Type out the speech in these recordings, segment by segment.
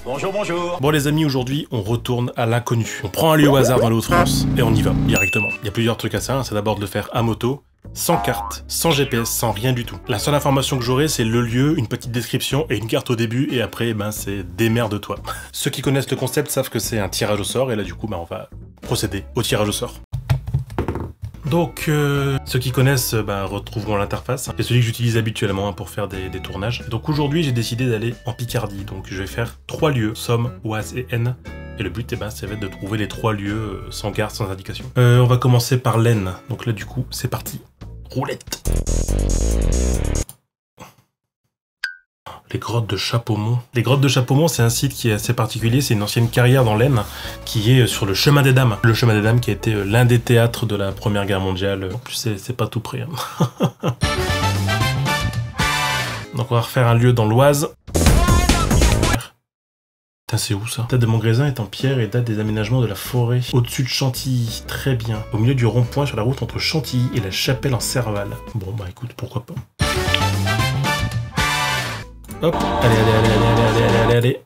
Bonjour, bonjour. Bon les amis, aujourd'hui on retourne à l'inconnu. On prend un lieu au hasard dans les Hauts-de-France et on y va directement. Il y a plusieurs trucs à ça, c'est d'abord de le faire à moto, sans carte, sans GPS, sans rien du tout. La seule information que j'aurai, c'est le lieu, une petite description et une carte au début, et après, c'est démerde-toi. Ceux qui connaissent le concept savent que c'est un tirage au sort, et là du coup, on va procéder au tirage au sort. Donc, ceux qui connaissent retrouveront l'interface. C'est celui que j'utilise habituellement pour faire des tournages. Donc aujourd'hui, j'ai décidé d'aller en Picardie. Donc je vais faire 3 lieux, Somme, Oise et Aisne. Et le but, ça va être de trouver les 3 lieux sans gare, sans indication. On va commencer par l'Aisne. Donc là, du coup, c'est parti. Roulette. Les grottes de Chapeaumont. Les grottes de Chapeaumont, c'est un site qui est assez particulier. C'est une ancienne carrière dans l'Aisne qui est sur le chemin des Dames. Le chemin des Dames qui a été l'un des théâtres de la Première Guerre mondiale. En plus, c'est pas tout près. Hein. Donc on va refaire un lieu dans l'Oise. Putain, c'est où ça? Tête de Montgrésin est en pierre et date des aménagements de la forêt. Au-dessus de Chantilly, très bien. Au milieu du rond-point sur la route entre Chantilly et la Chapelle en Serval. Bon écoute, pourquoi pas. Hop, allez.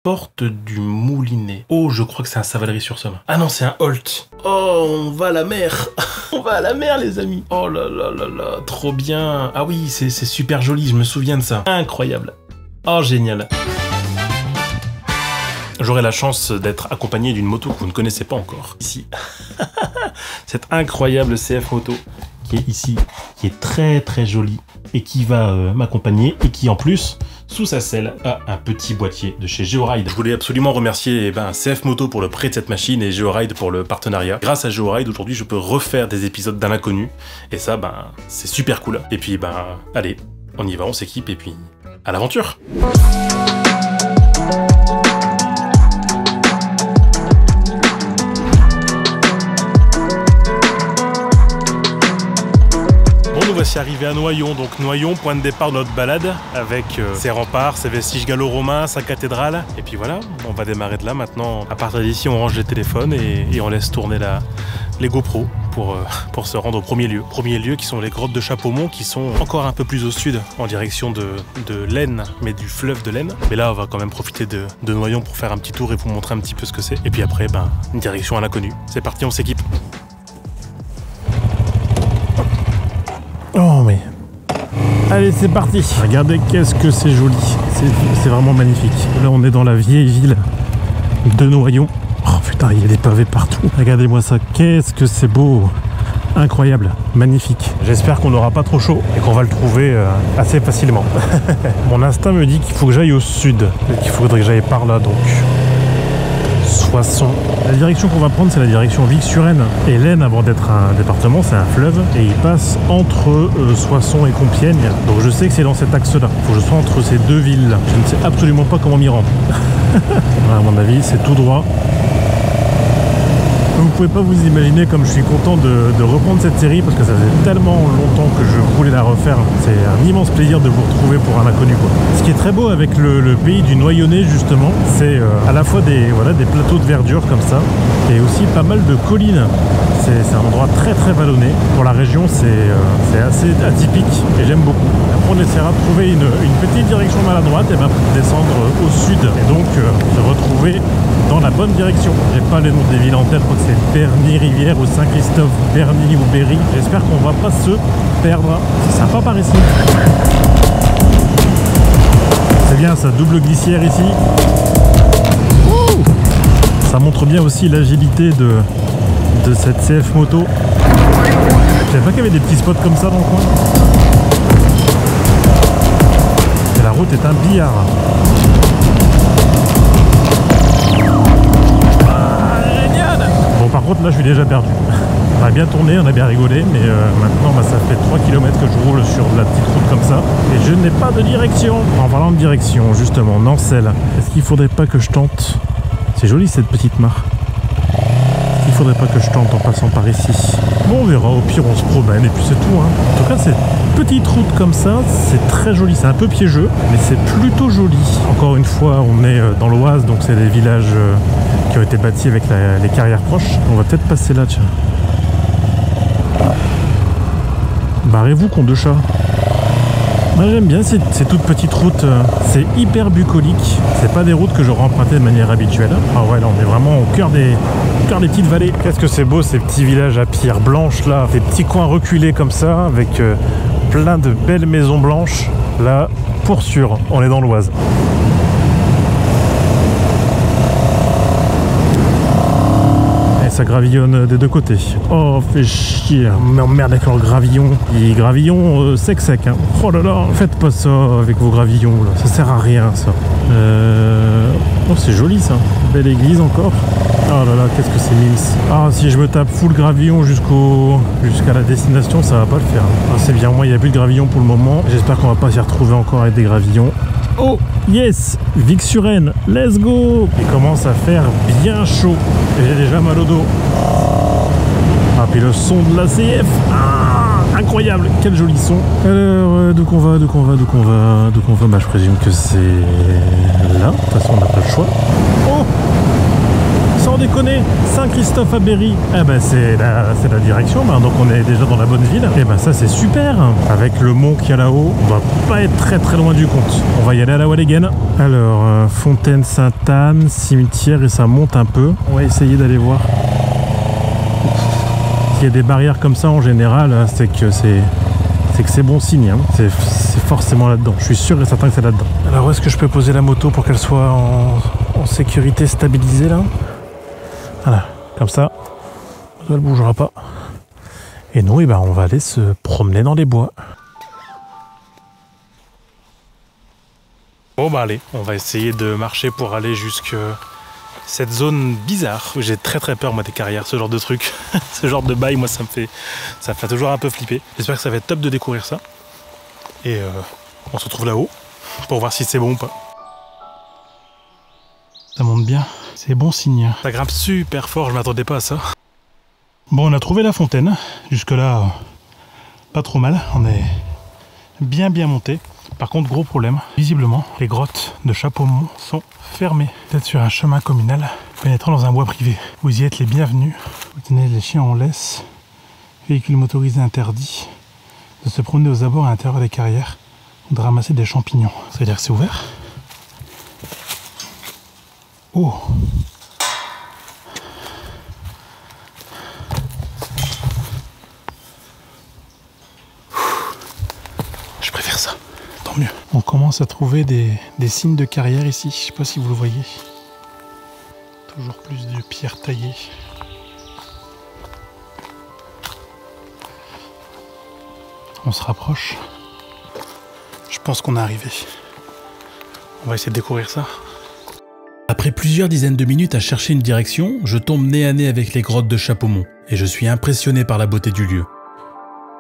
Porte du Moulinet. Oh, je crois que c'est un Savalery-sur-Somme. Ah non, c'est un Holt. Oh, on va à la mer. On va à la mer, les amis. Oh là là là là, trop bien. Ah oui, c'est super joli, je me souviens de ça. Incroyable. Oh, génial. J'aurai la chance d'être accompagné d'une moto que vous ne connaissez pas encore. Ici. Cette incroyable CF moto qui est ici, qui est très très jolie et qui va m'accompagner et qui en plus, sous sa selle, a un petit boîtier de chez Georide. Je voulais absolument remercier CF Moto pour le prêt de cette machine et Georide pour le partenariat. Grâce à Georide, aujourd'hui, je peux refaire des épisodes d'À l'inconnu et ça, c'est super cool. Et puis, allez, on y va, on s'équipe et puis, à l'aventure. Nous voici arrivés à Noyon, donc Noyon, point de départ de notre balade, avec ses remparts, ses vestiges gallo-romains, sa cathédrale, et puis voilà, on va démarrer de là maintenant. À partir d'ici, on range les téléphones et on laisse tourner les GoPros pour se rendre au premier lieu. Premier lieu qui sont les grottes de Chapeaumont, qui sont encore un peu plus au sud, en direction de l'Aisne, mais du fleuve de l'Aisne. Mais là, on va quand même profiter de Noyon pour faire un petit tour et vous montrer un petit peu ce que c'est. Et puis après, une direction à l'inconnu. C'est parti, on s'équipe. Oh mais... Allez, c'est parti. Regardez qu'est-ce que c'est joli. C'est vraiment magnifique. Là, on est dans la vieille ville de Noyon. Oh putain, il y a des pavés partout. Regardez-moi ça. Qu'est-ce que c'est beau. Incroyable. Magnifique. J'espère qu'on n'aura pas trop chaud et qu'on va le trouver assez facilement. Mon instinct me dit qu'il faut que j'aille au sud. Qu'il faudrait que j'aille par là, donc... Soissons. La direction qu'on va prendre, c'est la direction Vic-sur-Aisne. Et l'Aisne, avant d'être un département, c'est un fleuve. Et il passe entre Soissons et Compiègne. Donc je sais que c'est dans cet axe-là. Il faut que je sois entre ces deux villes-là. Je ne sais absolument pas comment m'y rendre. À mon avis, c'est tout droit. Vous pouvez pas vous imaginer comme je suis content de reprendre cette série parce que ça faisait tellement longtemps que je voulais la refaire. C'est un immense plaisir de vous retrouver pour un inconnu, quoi. Ce qui est très beau avec le pays du Noyonnais justement, c'est à la fois des plateaux de verdure comme ça et aussi pas mal de collines. C'est un endroit très très vallonné. Pour la région, c'est assez atypique et j'aime beaucoup. Après, on essaiera de trouver une petite direction maladroite et descendre au sud et donc se retrouver dans la bonne direction. J'ai pas les noms des villes en tête, je crois que c'est Berny-Rivière ou Saint-Christophe, Berny ou Berry. J'espère qu'on va pas se perdre. C'est sympa par ici. C'est bien ça, double glissière ici. Ouh, ça montre bien aussi l'agilité de cette CF moto. Je savais pas qu'il y avait des petits spots comme ça dans le coin. Et la route est un billard. Bon, par contre là je suis déjà perdu. On a bien tourné, on a bien rigolé, mais maintenant ça fait 3 km que je roule sur de la petite route comme ça et je n'ai pas de direction. En parlant de direction, justement, Nancelle, est-ce qu'il faudrait pas que je tente? C'est joli cette petite mare. Est-ce qu'il faudrait pas que je tente en passant par ici? Bon, on verra, au pire on se promène et puis c'est tout, hein. En tout cas cette petite route comme ça, c'est très joli, c'est un peu piégeux, mais c'est plutôt joli. Encore une fois, on est dans l'Oise, donc c'est des villages qui ont été bâtis avec les carrières proches. On va peut-être passer là, tiens. Barrez-vous, con de chat. Moi j'aime bien ces toutes petites routes, c'est hyper bucolique. C'est pas des routes que j'aurais empruntées de manière habituelle. Ah ouais, là on est vraiment au cœur des petites vallées. Qu'est-ce que c'est beau ces petits villages à pierre blanche là, des petits coins reculés comme ça, avec plein de belles maisons blanches. Là, pour sûr, on est dans l'Oise. Ça gravillonne des deux côtés. Oh, fait chier. Merde avec leur gravillon. Et gravillon sec. Hein. Oh là là, faites pas ça avec vos gravillons là. Ça sert à rien ça. Oh, c'est joli ça. Belle église encore. Oh là là, qu'est-ce que c'est mince. Ah, si je me tape full gravillon jusqu'à la destination, ça va pas le faire. Ah, c'est bien, moi il n'y a plus de gravillon pour le moment. J'espère qu'on va pas s'y retrouver encore avec des gravillons. Oh, yes, Vic-sur-Aisne, let's go. Il commence à faire bien chaud. Et j'ai déjà mal au dos. Ah, puis le son de la CF. Ah, incroyable, quel joli son. Alors, d'où qu'on va bah, je présume que c'est là. De toute façon, on n'a pas le choix. Oh, sans déconner, Saint-Christophe-à-Berry. Eh ben c'est la direction, ben, donc on est déjà dans la bonne ville. Et ben ça c'est super. Avec le mont qu'il y a là-haut, on va pas être très loin du compte. On va y aller à la Walligen. Alors, Fontaine Sainte-Anne, cimetière, et ça monte un peu. On va essayer d'aller voir. S'il y a des barrières comme ça en général, c'est que c'est bon signe. Hein. C'est forcément là-dedans. Je suis sûr et certain que c'est là-dedans. Alors où est-ce que je peux poser la moto pour qu'elle soit en sécurité stabilisée là? Voilà, comme ça, elle ne bougera pas. Et nous, eh ben, on va aller se promener dans les bois. Bon bah allez, on va essayer de marcher pour aller jusque cette zone bizarre où j'ai très peur moi des carrières, ce genre de truc, ce genre de bail, moi ça me fait toujours un peu flipper. J'espère que ça va être top de découvrir ça. Et on se retrouve là-haut pour voir si c'est bon ou pas. Ça monte bien, c'est bon signe. Ça grimpe super fort, je m'attendais pas à ça. Bon, on a trouvé la fontaine. Jusque là, pas trop mal. On est bien monté. Par contre, gros problème. Visiblement, les grottes de Chapeaumont sont fermées. Peut-être sur un chemin communal pénétrant dans un bois privé. Vous y êtes les bienvenus. Vous tenez les chiens en laisse. Véhicules motorisés interdits. De se promener aux abords à l'intérieur des carrières ou de ramasser des champignons. Ça veut dire que c'est ouvert? Oh! Je préfère ça, tant mieux. On commence à trouver des signes de carrière ici, je sais pas si vous le voyez. Toujours plus de pierres taillées. On se rapproche. Je pense qu'on est arrivé. On va essayer de découvrir ça. Après plusieurs dizaines de minutes à chercher une direction, je tombe nez à nez avec les grottes de Chapeaumont et je suis impressionné par la beauté du lieu.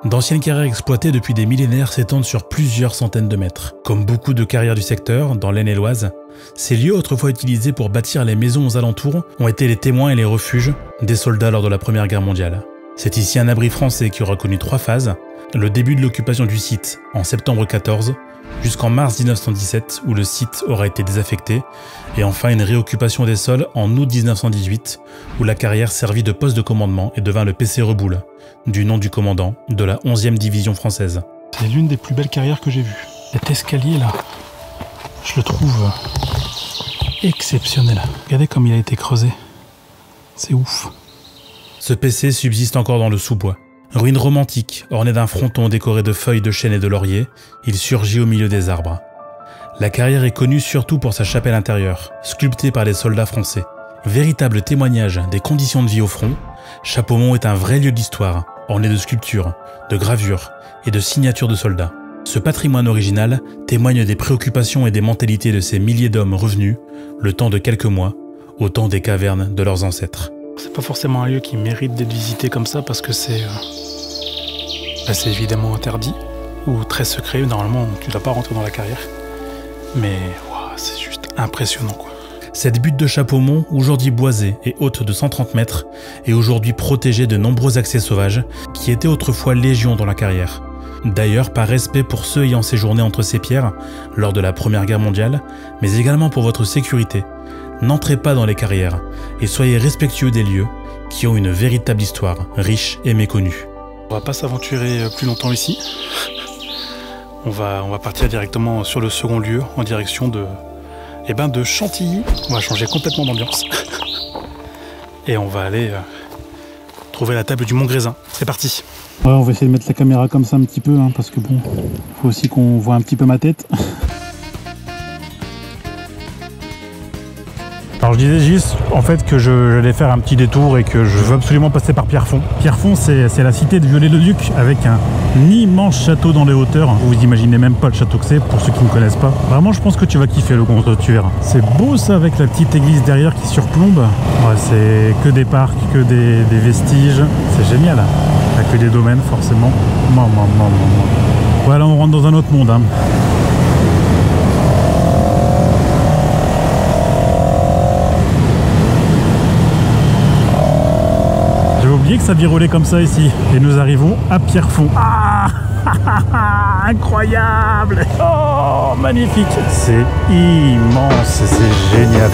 D'anciennes carrières exploitées depuis des millénaires s'étendent sur plusieurs centaines de mètres. Comme beaucoup de carrières du secteur, dans l'Aisne-et-Loise, ces lieux autrefois utilisés pour bâtir les maisons aux alentours ont été les témoins et les refuges des soldats lors de la Première Guerre mondiale. C'est ici un abri français qui aura connu 3 phases, le début de l'occupation du site en septembre 14, jusqu'en mars 1917 où le site aura été désaffecté, et enfin une réoccupation des sols en août 1918 où la carrière servit de poste de commandement et devint le PC Reboul, du nom du commandant de la 11e division française. C'est l'une des plus belles carrières que j'ai vues. Cet escalier là, je le trouve exceptionnel. Regardez comme il a été creusé, c'est ouf. Ce PC subsiste encore dans le sous-bois. Ruine romantique, ornée d'un fronton décoré de feuilles de chêne et de laurier, il surgit au milieu des arbres. La carrière est connue surtout pour sa chapelle intérieure, sculptée par les soldats français. Véritable témoignage des conditions de vie au front, Chapeaumont est un vrai lieu d'histoire, orné de sculptures, de gravures et de signatures de soldats. Ce patrimoine original témoigne des préoccupations et des mentalités de ces milliers d'hommes revenus, le temps de quelques mois, au temps des cavernes de leurs ancêtres. C'est pas forcément un lieu qui mérite d'être visité comme ça parce que c'est évidemment interdit ou très secret. Normalement, tu ne dois pas rentrer dans la carrière. Mais wow, c'est juste impressionnant quoi. Cette butte de Chapeaumont, aujourd'hui boisée et haute de 130 mètres, est aujourd'hui protégée de nombreux accès sauvages qui étaient autrefois légion dans la carrière. D'ailleurs, par respect pour ceux ayant séjourné entre ces pierres lors de la Première Guerre mondiale, mais également pour votre sécurité, n'entrez pas dans les carrières et soyez respectueux des lieux qui ont une véritable histoire, riche et méconnue. On va pas s'aventurer plus longtemps ici. On va partir directement sur le second lieu, en direction de Chantilly. On va changer complètement d'ambiance. Et on va aller trouver la table du Montgrésin. C'est parti. Ouais, on va essayer de mettre la caméra comme ça un petit peu, hein, parce que bon, faut aussi qu'on voit un petit peu ma tête. Alors je disais juste en fait que j'allais faire un petit détour et que je veux absolument passer par Pierrefonds. Pierrefonds, c'est la cité de Viollet-le-Duc avec un immense château dans les hauteurs. Vous imaginez même pas le château que c'est pour ceux qui ne connaissent pas. Vraiment, je pense que tu vas kiffer le compte, tu verras. C'est beau ça avec la petite église derrière qui surplombe. Ouais, c'est que des parcs, que des vestiges. C'est génial. Il n'y a que des domaines forcément. Voilà, on rentre dans un autre monde. Hein. J'avais oublié que ça virolait comme ça ici. Et nous arrivons à Pierrefonds. Ah, incroyable! Oh, magnifique! C'est immense, c'est génial.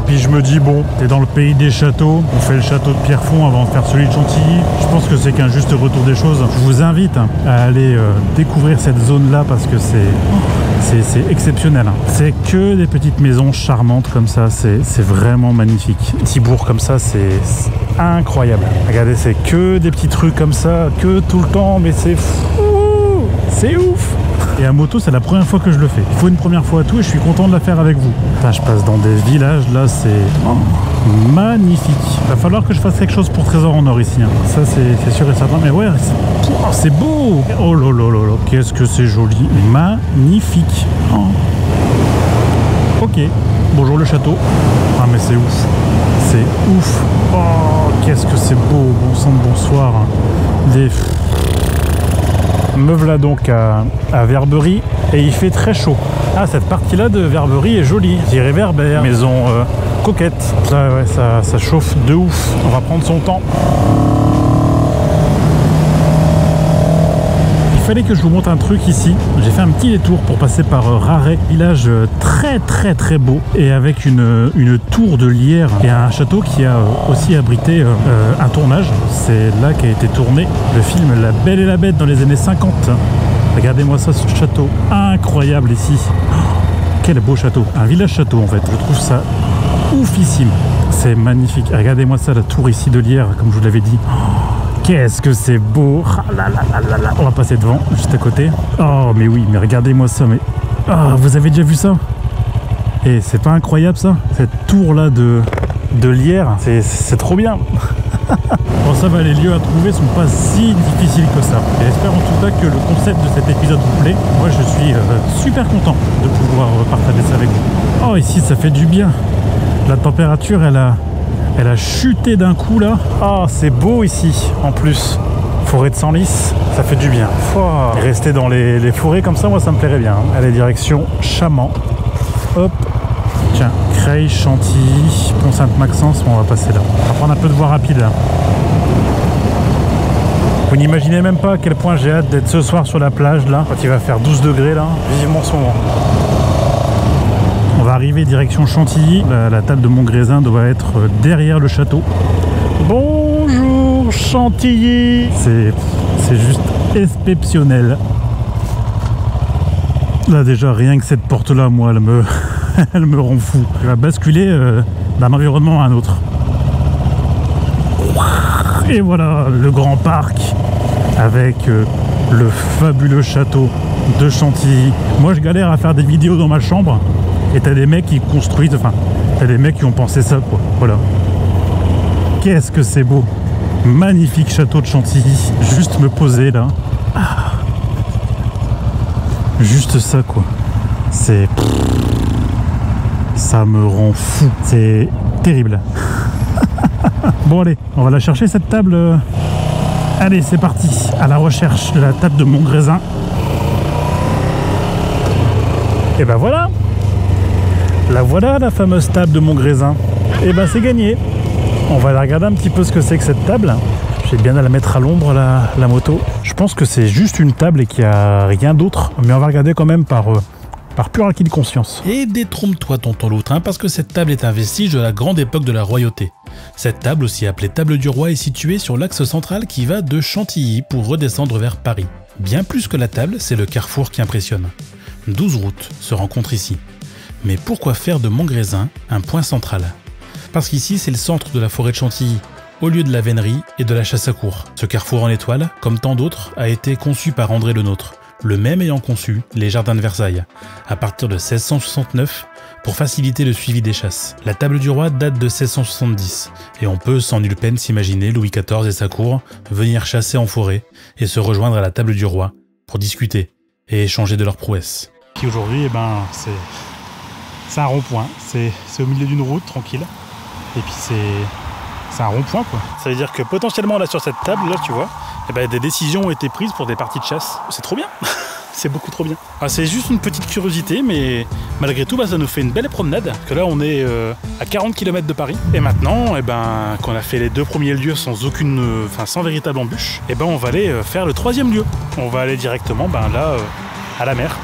Puis je me dis, bon, t'es dans le pays des châteaux, on fait le château de Pierrefonds avant de faire celui de Chantilly. Je pense que c'est qu'un juste retour des choses. Je vous invite à aller découvrir cette zone-là parce que c'est exceptionnel. C'est que des petites maisons charmantes comme ça, c'est vraiment magnifique. Petit bourg comme ça, c'est incroyable. Regardez, c'est que des petits trucs comme ça, que tout le temps, mais c'est fou, c'est ouf. Et à moto, c'est la première fois que je le fais. Il faut une première fois à tout et je suis content de la faire avec vous. Putain, je passe dans des villages, là, c'est magnifique. Il va falloir que je fasse quelque chose pour Trésor en Or ici. Hein. Ça, c'est sûr et certain. Mais ouais, c'est beau. Oh là là là là, qu'est-ce que c'est joli. Magnifique. Oh. Ok, bonjour le château. Ah, mais c'est ouf. C'est ouf. Oh, qu'est-ce que c'est beau. Bon sang de bonsoir. Des... Me voilà donc à Verberie et il fait très chaud. Ah, cette partie-là de Verberie est jolie. Je dirais Verbère, maison coquette. Là, ouais, ça chauffe de ouf. On va prendre son temps. Il fallait que je vous montre un truc ici. J'ai fait un petit détour pour passer par Raret, village très beau et avec une tour de lierre et un château qui a aussi abrité un tournage. C'est là qu'a été tourné le film La Belle et la Bête dans les années 50. Regardez-moi ça, ce château incroyable ici. Oh, quel beau château, un village château en fait. Je trouve ça oufissime. C'est magnifique. Regardez-moi ça, la tour ici de lierre, comme je vous l'avais dit. Oh, qu'est-ce que c'est beau. Ah là là là là. On va passer devant, juste à côté. Oh mais oui, mais regardez-moi ça. Mais oh, vous avez déjà vu ça? Et c'est pas incroyable ça? Cette tour là de lierre, c'est trop bien. Bon, ça va, les lieux à trouver sont pas si difficiles que ça. Et j'espère en tout cas que le concept de cet épisode vous plaît. Moi je suis super content de pouvoir partager ça avec vous. Oh, ici ça fait du bien. La température elle a chuté d'un coup là. Ah, c'est beau ici en plus. Forêt de Senlis, ça fait du bien. Et rester dans les forêts comme ça, moi ça me plairait bien. Allez, direction Chaman. Hop. Tiens, Creil, Chantilly, Pont-Sainte-Maxence, bon, on va passer là. On va prendre un peu de voie rapide là. Vous n'imaginez même pas à quel point j'ai hâte d'être ce soir sur la plage là, quand il va faire 12 degrés là, vivement ce moment. On va arriver direction Chantilly, la table de Montgrésin doit être derrière le château. Bonjour Chantilly. C'est juste exceptionnel. Là déjà, rien que cette porte là, moi, elle me rend fou. Je vais basculer d'un environnement à un autre. Et voilà, le grand parc avec le fabuleux château de Chantilly. Moi, je galère à faire des vidéos dans ma chambre et t'as des mecs qui construisent, enfin, t'as des mecs qui ont pensé ça, quoi. Voilà. Qu'est-ce que c'est beau. Magnifique château de Chantilly. Juste me poser là. Ah. Juste ça, quoi. C'est... Ça me rend fou. C'est terrible. Bon, allez, on va la chercher cette table. Allez, c'est parti. À la recherche de la table de Montgrésin. Et ben voilà. La voilà, la fameuse table de Montgrésin. Et ben c'est gagné. On va aller regarder un petit peu ce que c'est que cette table. J'ai bien à la mettre à l'ombre la moto. Je pense que c'est juste une table et qu'il n'y a rien d'autre. Mais on va regarder quand même par pur acquis de conscience. Et détrompe-toi tonton Loutrin, parce que cette table est un vestige de la grande époque de la royauté. Cette table, aussi appelée table du roi, est située sur l'axe central qui va de Chantilly pour redescendre vers Paris. Bien plus que la table, c'est le carrefour qui impressionne. 12 routes se rencontrent ici. Mais pourquoi faire de Montgrésin un point central? Parce qu'ici, c'est le centre de la forêt de Chantilly, au lieu de la vénerie et de la chasse à courre. Ce carrefour en étoile, comme tant d'autres, a été conçu par André le Nôtre, le même ayant conçu les jardins de Versailles, à partir de 1669, pour faciliter le suivi des chasses. La table du roi date de 1670, et on peut sans nulle peine s'imaginer Louis XIV et sa cour venir chasser en forêt et se rejoindre à la table du roi pour discuter et échanger de leurs prouesses. Qui aujourd'hui, eh ben, c'est un rond-point, c'est au milieu d'une route, tranquille, et puis c'est un rond-point quoi. Ça veut dire que potentiellement là sur cette table, là tu vois, eh ben, des décisions ont été prises pour des parties de chasse. C'est trop bien. C'est beaucoup trop bien. Ah, c'est juste une petite curiosité, mais malgré tout, bah, ça nous fait une belle promenade. Parce que là, on est à 40 km de Paris. Et maintenant, eh ben, qu'on a fait les 2 premiers lieux sans sans véritable embûche, eh ben, on va aller faire le 3e lieu. On va aller directement là, à la mer.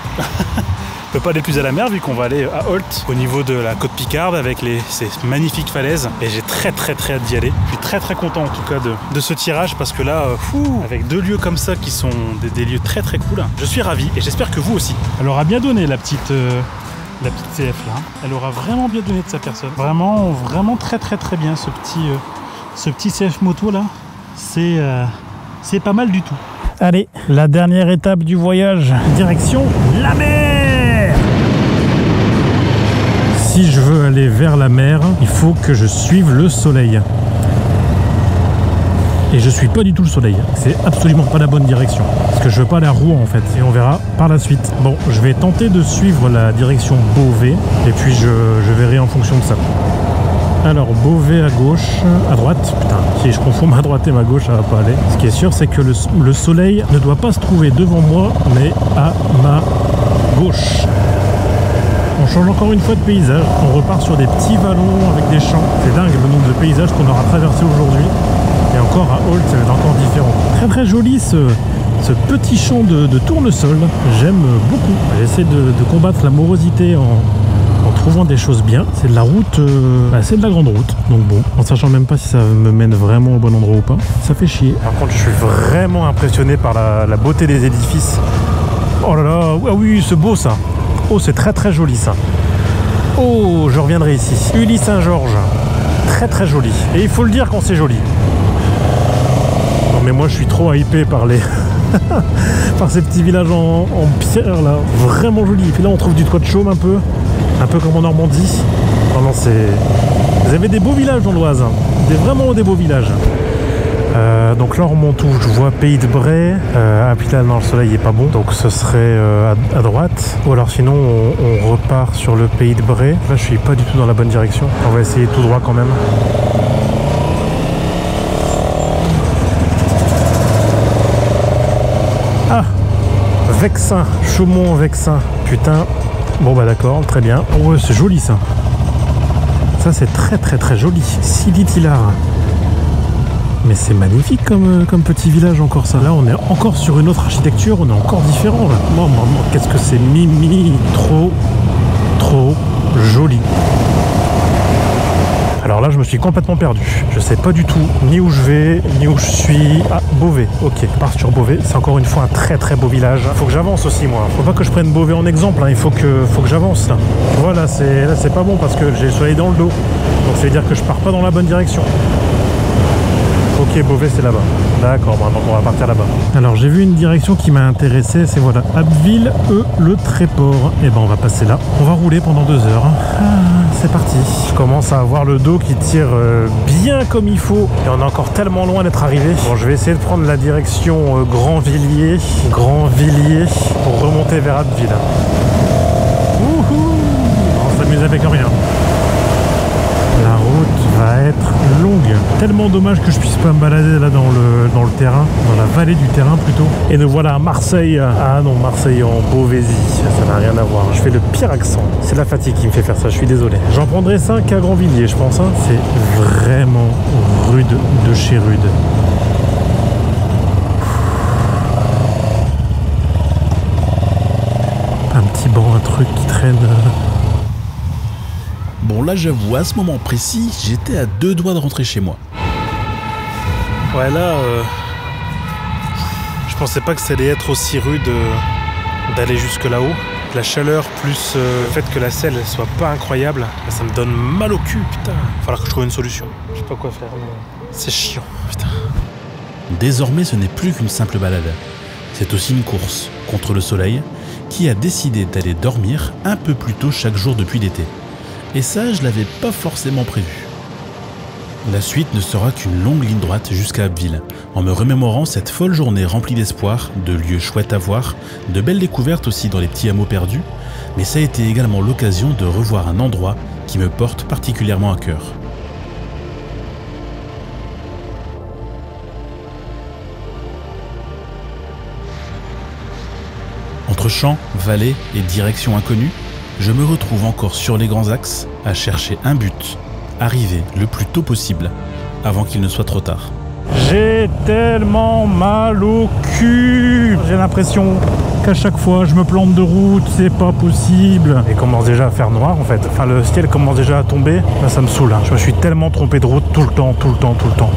On peut pas aller plus à la mer vu qu'on va aller à Holt au niveau de la côte Picarde avec ces magnifiques falaises, et j'ai très hâte d'y aller. Je suis très content en tout cas de ce tirage, parce que là, avec 2 lieux comme ça qui sont des lieux très cool, je suis ravi et j'espère que vous aussi. Elle aura bien donné la petite CF là, elle aura vraiment bien donné de sa personne. Vraiment très bien ce petit CF moto là, c'est pas mal du tout. Allez, la dernière étape du voyage, direction la mer. Si je veux aller vers la mer, il faut que je suive le soleil. Et je suis pas du tout le soleil. C'est absolument pas la bonne direction. Parce que je veux pas aller à Rouen en fait. Et on verra par la suite. Bon, je vais tenter de suivre la direction Beauvais. Et puis je verrai en fonction de ça. Alors Beauvais à gauche, à droite. Putain, si je confonds ma droite et ma gauche, ça va pas aller. Ce qui est sûr, c'est que le soleil ne doit pas se trouver devant moi, mais à ma gauche. On change encore une fois de paysage, on repart sur des petits vallons avec des champs. C'est dingue le nombre de paysages qu'on aura traversé aujourd'hui. Et encore à Holt, ça va être encore différent. Très joli ce petit champ de tournesol. J'aime beaucoup. J'essaie de combattre la morosité en trouvant des choses bien. C'est de la route, c'est de la grande route. Donc bon, en sachant même pas si ça me mène vraiment au bon endroit ou pas, ça fait chier. Par contre, je suis vraiment impressionné par la beauté des édifices. Oh là là, ah oui, c'est beau ça. Oh, c'est très joli ça. Oh, je reviendrai ici. Ully Saint-Georges. Très joli. Et il faut le dire quand c'est joli. Non mais moi je suis trop hypé par par ces petits villages en pierre là. Vraiment joli. Et puis là on trouve du toit de chaume un peu comme en Normandie. Non, vous avez des beaux villages dans l'Oise. Vraiment des beaux villages. Donc là on remonte où je vois Pays de Bray. Ah puis là non, le soleil est pas bon, donc ce serait à droite. Ou alors sinon on repart sur le Pays de Bray. Là je suis pas du tout dans la bonne direction. On va essayer tout droit quand même. Ah, Vexin, Chaumont-Vexin. Putain. Bon bah d'accord, très bien. Oh ouais, c'est joli ça. Ça c'est très joli. Silly-Tillard. Mais c'est magnifique comme petit village encore ça. Là on est encore sur une autre architecture, on est encore différent là. Oh, maman, qu'est-ce que c'est mimi. Trop joli. Alors là je me suis complètement perdu. Je sais pas du tout ni où je vais, ni où je suis. Ah, Beauvais, ok. Je pars sur Beauvais. C'est encore une fois un très beau village. Faut que j'avance aussi moi. Faut pas que je prenne Beauvais en exemple, hein. Il faut que j'avance là. Voilà, là c'est pas bon parce que j'ai le soleil dans le dos. Donc ça veut dire que je pars pas dans la bonne direction. Ok, Beauvais c'est là-bas. D'accord, bon, donc on va partir là-bas. Alors j'ai vu une direction qui m'a intéressé, c'est voilà, Abbeville, le Tréport. Et ben on va passer là. On va rouler pendant 2 heures. Ah, c'est parti. Je commence à avoir le dos qui tire bien comme il faut. Et on est encore tellement loin d'être arrivé. Bon, je vais essayer de prendre la direction Grandvilliers pour remonter vers Abbeville. Wouhou! On s'amuse avec rien. La route va être longue. Tellement dommage que je puisse pas me balader là dans le terrain, dans la vallée du terrain plutôt. Et nous voilà à Marseille. Ah non, Marseille en Beauvaisis, ça n'a rien à voir. Je fais le pire accent. C'est la fatigue qui me fait faire ça, je suis désolé. J'en prendrai 5 à Grandvilliers, je pense. Hein. C'est vraiment rude de chez rude. trucs qui traînent. Bon là j'avoue, à ce moment précis, j'étais à 2 doigts de rentrer chez moi. Ouais là, je pensais pas que ça allait être aussi rude d'aller jusque là-haut. La chaleur plus le fait que la selle soit pas incroyable, ça me donne mal au cul, putain. Il va falloir que je trouve une solution. Je sais pas quoi faire, mais c'est chiant, putain. Désormais ce n'est plus qu'une simple balade. C'est aussi une course contre le soleil qui a décidé d'aller dormir un peu plus tôt chaque jour depuis l'été. Et ça, je l'avais pas forcément prévu. La suite ne sera qu'une longue ligne droite jusqu'à Abbeville, en me remémorant cette folle journée remplie d'espoir, de lieux chouettes à voir, de belles découvertes aussi dans les petits hameaux perdus, mais ça a été également l'occasion de revoir un endroit qui me porte particulièrement à cœur. Entre champs, vallées et directions inconnues, je me retrouve encore sur les grands axes à chercher un but, arriver le plus tôt possible avant qu'il ne soit trop tard. J'ai tellement mal au cul. J'ai l'impression qu'à chaque fois je me plante de route, c'est pas possible. Il commence déjà à faire noir en fait. Enfin le ciel commence déjà à tomber. Là ça me saoule. Je me suis tellement trompé de route tout le temps.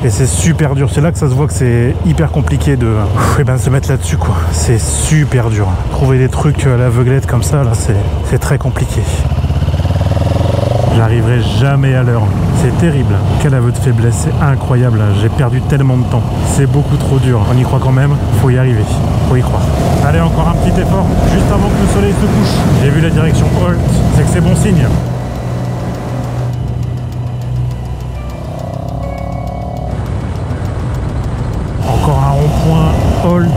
Et c'est super dur. C'est là que ça se voit que c'est hyper compliqué de se mettre là-dessus quoi. C'est super dur. Trouver des trucs à l'aveuglette comme ça, là c'est très compliqué. J'arriverai jamais à l'heure. C'est terrible. Quel aveu de faiblesse, c'est incroyable. J'ai perdu tellement de temps. C'est beaucoup trop dur. On y croit quand même. Faut y arriver. Faut y croire. Allez, encore un petit effort. Juste avant que le soleil se couche. J'ai vu la direction Holt. C'est que c'est bon signe. Encore un rond-point Holt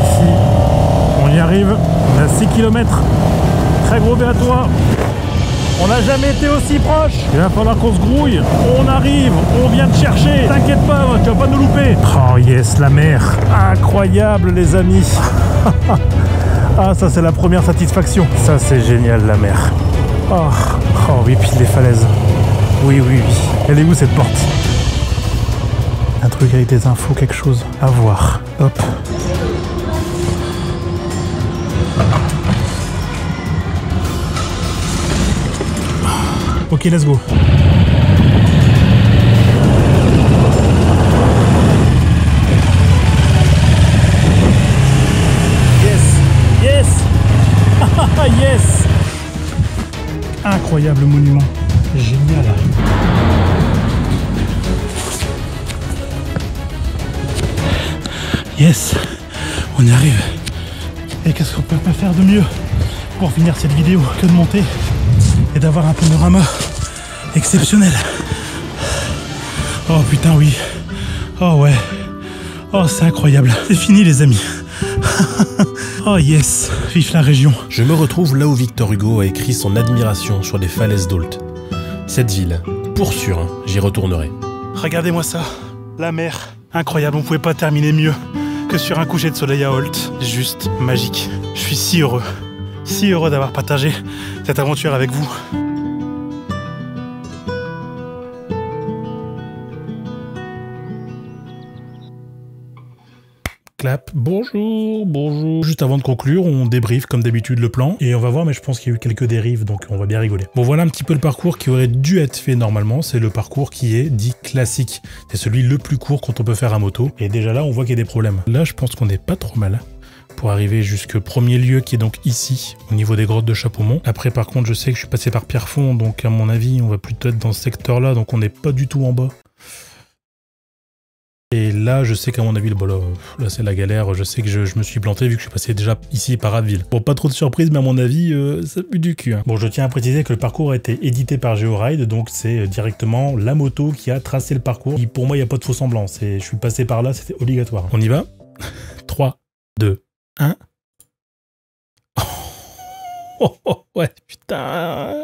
ici. On y arrive. On est à 6 km. Très gros B à toi. On n'a jamais été aussi proche. Il va falloir qu'on se grouille. On arrive, on vient te chercher. T'inquiète pas, tu vas pas nous louper. Oh yes, la mer. Incroyable les amis. Ah ça c'est la première satisfaction. Ça c'est génial la mer. Oh oui, puis les falaises. Oui. Elle est où cette porte? Un truc avec des infos, quelque chose à voir. Hop. Ok, let's go. Yes. Yes. Incroyable monument. Génial. Yes. On y arrive. Et qu'est-ce qu'on peut pas faire de mieux pour finir cette vidéo que de monter et d'avoir un panorama exceptionnel. Oh putain oui. Oh ouais. Oh c'est incroyable. C'est fini les amis. Oh yes. Vive la région. Je me retrouve là où Victor Hugo a écrit son admiration sur les falaises d'Holt. Cette ville, pour sûr, hein, j'y retournerai. Regardez-moi ça. La mer. Incroyable, on pouvait pas terminer mieux que sur un coucher de soleil à Holt. Juste magique. Je suis si heureux. Si heureux d'avoir partagé cette aventure avec vous. Clap. Bonjour. Juste avant de conclure, on débriefe comme d'habitude le plan. Et on va voir, mais je pense qu'il y a eu quelques dérives, donc on va bien rigoler. Bon, voilà un petit peu le parcours qui aurait dû être fait normalement. C'est le parcours qui est dit classique. C'est celui le plus court quand on peut faire à moto. Et déjà là, on voit qu'il y a des problèmes. Là, je pense qu'on n'est pas trop mal pour arriver jusqu'au premier lieu qui est donc ici, au niveau des grottes de Chapeaumont. Après, par contre, je sais que je suis passé par Pierrefonds, donc à mon avis, on va plutôt être dans ce secteur-là, donc on n'est pas du tout en bas. Et là, je sais qu'à mon avis, là c'est la galère. Je sais que je me suis planté vu que je suis passé déjà ici par Abbeville. Bon, pas trop de surprise, mais à mon avis, ça pue du cul. Hein. Bon, je tiens à préciser que le parcours a été édité par GeoRide, donc c'est directement la moto qui a tracé le parcours. Et pour moi, il n'y a pas de faux semblant. Je suis passé par là, c'était obligatoire. On y va. 3, 2, 1. Ouais, putain.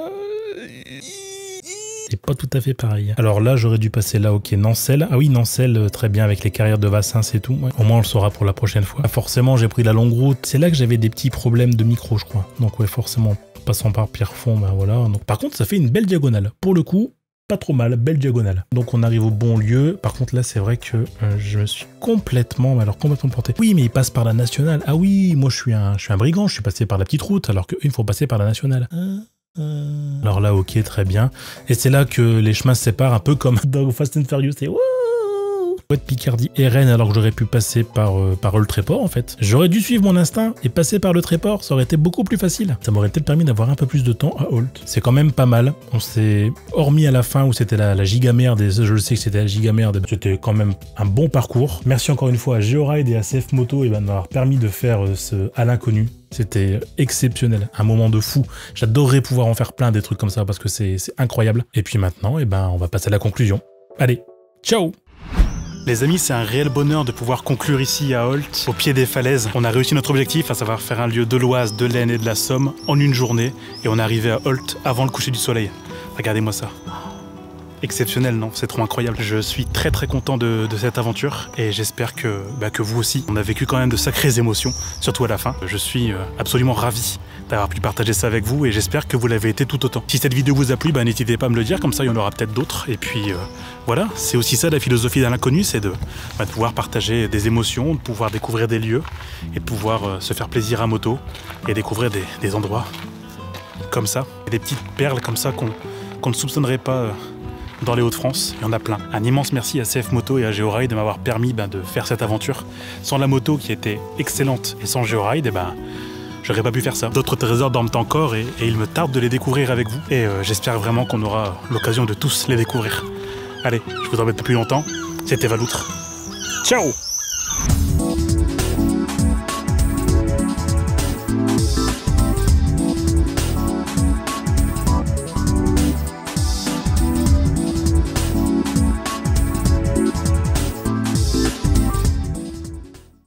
C'est pas tout à fait pareil. Alors là, j'aurais dû passer là, ok, Nancelle. Ah oui, Nancelle, très bien, avec les carrières de Vassins et tout. Ouais. Au moins, on le saura pour la prochaine fois. Ah, forcément, j'ai pris la longue route. C'est là que j'avais des petits problèmes de micro, je crois. Donc ouais, forcément, passant par Pierrefonds, ben voilà. Donc, par contre, ça fait une belle diagonale. Pour le coup, pas trop mal, belle diagonale. Donc on arrive au bon lieu. Par contre là c'est vrai que je me suis complètement planté. Oui mais il passe par la nationale. Ah oui, moi je suis un brigand, je suis passé par la petite route alors qu'eux il faut passer par la nationale. Alors là ok, très bien. Et c'est là que les chemins se séparent un peu comme dans Fast and Furious. C'est de Picardie et Rennes alors que j'aurais pu passer par le Tréport en fait. J'aurais dû suivre mon instinct et passer par le Tréport, ça aurait été beaucoup plus facile. Ça m'aurait peut-être permis d'avoir un peu plus de temps à Holt. C'est quand même pas mal. On s'est, hormis à la fin où c'était la giga merde, et je le sais que c'était la giga merde, c'était quand même un bon parcours. Merci encore une fois à Georide et à CF Moto de m'avoir permis de faire ce à l'inconnu. C'était exceptionnel, un moment de fou. J'adorerais pouvoir en faire plein des trucs comme ça parce que c'est incroyable. Et puis maintenant, on va passer à la conclusion. Allez, ciao! Les amis, c'est un réel bonheur de pouvoir conclure ici à Holt, au pied des falaises. On a réussi notre objectif, à savoir faire un lieu de l'Oise, de l'Aisne et de la Somme en une journée. Et on est arrivé à Holt avant le coucher du soleil. Regardez-moi ça. Exceptionnel, non? C'est trop incroyable. Je suis très très content de cette aventure et j'espère que vous aussi. On a vécu quand même de sacrées émotions, surtout à la fin. Je suis absolument ravi d'avoir pu partager ça avec vous et j'espère que vous l'avez été tout autant. Si cette vidéo vous a plu, n'hésitez pas à me le dire, comme ça il y en aura peut-être d'autres. Et puis voilà, c'est aussi ça la philosophie d'un inconnu, c'est de pouvoir partager des émotions, de pouvoir découvrir des lieux et de pouvoir se faire plaisir à moto et découvrir des endroits comme ça, des petites perles comme ça qu'on ne soupçonnerait pas dans les Hauts-de-France. Il y en a plein. Un immense merci à CF Moto et à Georide de m'avoir permis de faire cette aventure. Sans la moto qui était excellente et sans Georide, j'aurais pas pu faire ça. D'autres trésors dorment encore et il me tarde de les découvrir avec vous. Et j'espère vraiment qu'on aura l'occasion de tous les découvrir. Allez, je vous embête pas plus longtemps. C'était Valoutre. Ciao!